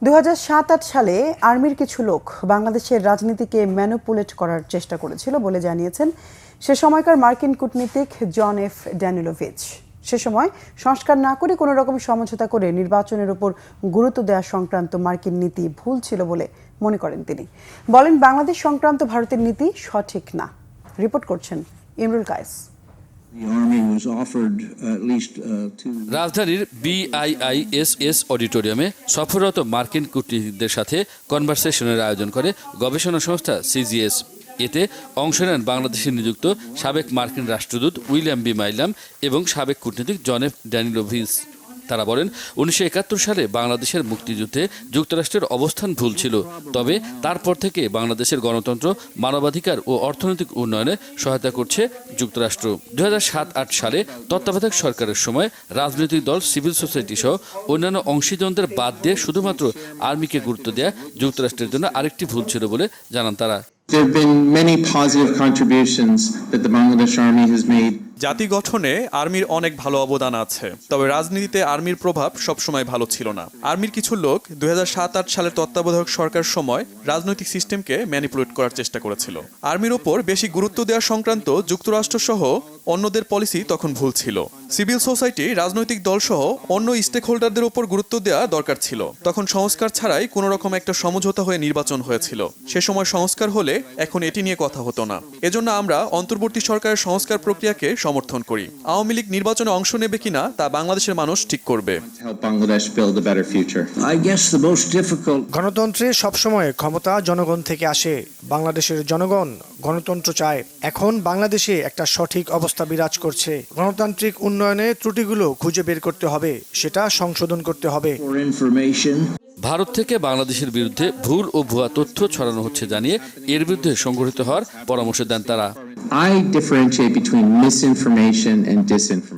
2007-08 সালে আর্মির কিছু লোক বাংলাদেশের রাজনীতিকে ম্যানিপুলেট করার চেষ্টা করেছিল বলে জানিয়েছেন সে সময়কার মার্কিন কূটনীতিক জন এফ ড্যানিলোভিচ। সে সময় সংস্কার না করে কোনো রকম সমঝোতা করে নির্বাচনের উপর গুরুত্ব দেওয়া সংক্রান্ত মার্কিন নীতি ভুল ছিল বলে মনে করেন তিনি। বলেন, বাংলাদেশ সংক্রান্ত ভারতের নীতি সঠিক না। রিপোর্ট করছেন ইমরুল কায়েস। রাজধানীর BIISS অডিটোরিয়ামে সফররত মার্কিন কূটনীতিকদের সাথে কনভারসেশনের আয়োজন করে গবেষণা সংস্থা CGS। এতে অংশ নেন বাংলাদেশে নিযুক্ত সাবেক মার্কিন রাষ্ট্রদূত উইলিয়াম বি মাইলাম এবং সাবেক কূটনীতিক জন এফ ড্যানিলোভিচ। তারা বলেন, 1971 সালে বাংলাদেশের মুক্তিযুদ্ধে যুক্তরাষ্ট্রের অবস্থান ভুল ছিল, তবে তারপর থেকে বাংলাদেশের গণতন্ত্র, মানবাধিকার ও অর্থনৈতিক উন্নয়নে সহায়তা করছে যুক্তরাষ্ট্র। 2007-08 সালে তত্ত্বাবধায়ক সরকারের সময় রাজনৈতিক দল, সিভিল সোসাইটি সহ অন্যান্য অংশীজনদের বাদ দিয়ে শুধুমাত্র আর্মিকে গুরুত্ব দেওয়া যুক্তরাষ্ট্রের জন্য আরেকটি ভুল ছিল বলে জানান তারা। There have been many positive contributions that the Bangladesh Army has made. জাতি গঠনে আর্মির অনেক ভালো অবদান আছে, তবে রাজনীতিতে আর্মির প্রভাব সবসময় ভালো ছিল না। আর্মির কিছু লোক 2007-08 সালের তত্ত্বাবধায়ক সরকার সময় রাজনৈতিক সিস্টেমকে ম্যানিপুলেট করার চেষ্টা করেছিল। আর্মির ওপর বেশি গুরুত্ব দেওয়া সংক্রান্ত যুক্তরাষ্ট্র সহ অন্যদের পলিসি তখন ভুল ছিল। সিভিল সোসাইটি, রাজনৈতিক দল সহ অন্য স্টেক হোল্ডারদের উপর গুরুত্ব দেওয়া দরকার ছিল। তখন সংস্কার ছাড়াই কোনো রকম একটা সমঝোতা হয়ে নির্বাচন হয়েছিল। সে সময় সংস্কার হলে এখন এটি নিয়ে কথা হতো না। এজন্য আমরা অন্তর্বর্তী সরকারের সংস্কার প্রক্রিয়াকে সমর্থন করি। আওয়ামী লীগ নির্বাচনে অংশ নেবে কিনা তা বাংলাদেশের মানুষ ঠিক করবে। গণতন্ত্রে সবসময় ক্ষমতা জনগণ থেকে আসে। বাংলাদেশের জনগণ গণতন্ত্র চায়। এখন বাংলাদেশে একটা সঠিক অবস্থা বিরাজ করছে। গণতান্ত্রিক উন্নয়নে ত্রুটিগুলো খুঁজে বের করতে হবে, সেটা সংশোধন করতে হবে। ভারত থেকে বাংলাদেশের বিরুদ্ধে ভুল ও ভুয়া তথ্য ছড়ানো হচ্ছে জানিয়ে এর বিরুদ্ধে সংগঠিত হওয়ার পরামর্শ দেন তারা।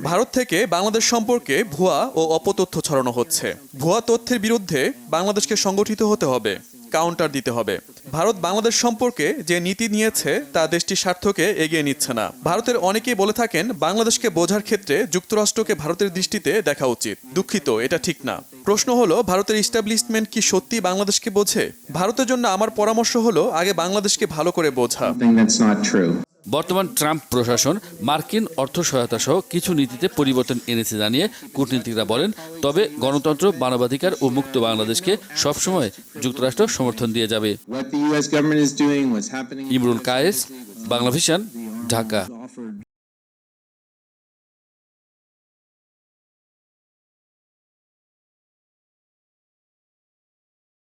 ভারত থেকে বাংলাদেশ সম্পর্কে ভুয়া ও অপতথ্য ছড়ানো হচ্ছে। ভুয়া তথ্যের বিরুদ্ধে বাংলাদেশকে সংগঠিত হতে হবে, কাউন্টার দিতে হবে। ভারত বাংলাদেশ সম্পর্কে যে নীতি নিয়েছে তা দেশটির স্বার্থকে এগিয়ে নিচ্ছে না। ভারতের অনেকেই বলে থাকেন বাংলাদেশকে বোঝার ক্ষেত্রে যুক্তরাষ্ট্রকে ভারতের দৃষ্টিতে দেখা উচিত। দুঃখিত, এটা ঠিক না। প্রশ্ন হলো, ভারতের ইস্টাবলিশমেন্ট কি সত্যি বাংলাদেশকে বোঝে? ভারতের জন্য আমার পরামর্শ হলো, আগে বাংলাদেশকে ভালো করে বোঝা। বর্তমান ট্রাম্প প্রশাসন মার্কিন অর্থ সহায়তা সহ কিছু নীতিতে পরিবর্তন এনেছে জানিয়ে কূটনীতিকরা বলেন, তবে গণতন্ত্র, মানবাধিকার ও মুক্ত বাংলাদেশকে সবসময় যুক্তরাষ্ট্র সমর্থন দিয়ে যাবে। ইমরুল কায়েস, বাংলাভিশন, ঢাকা।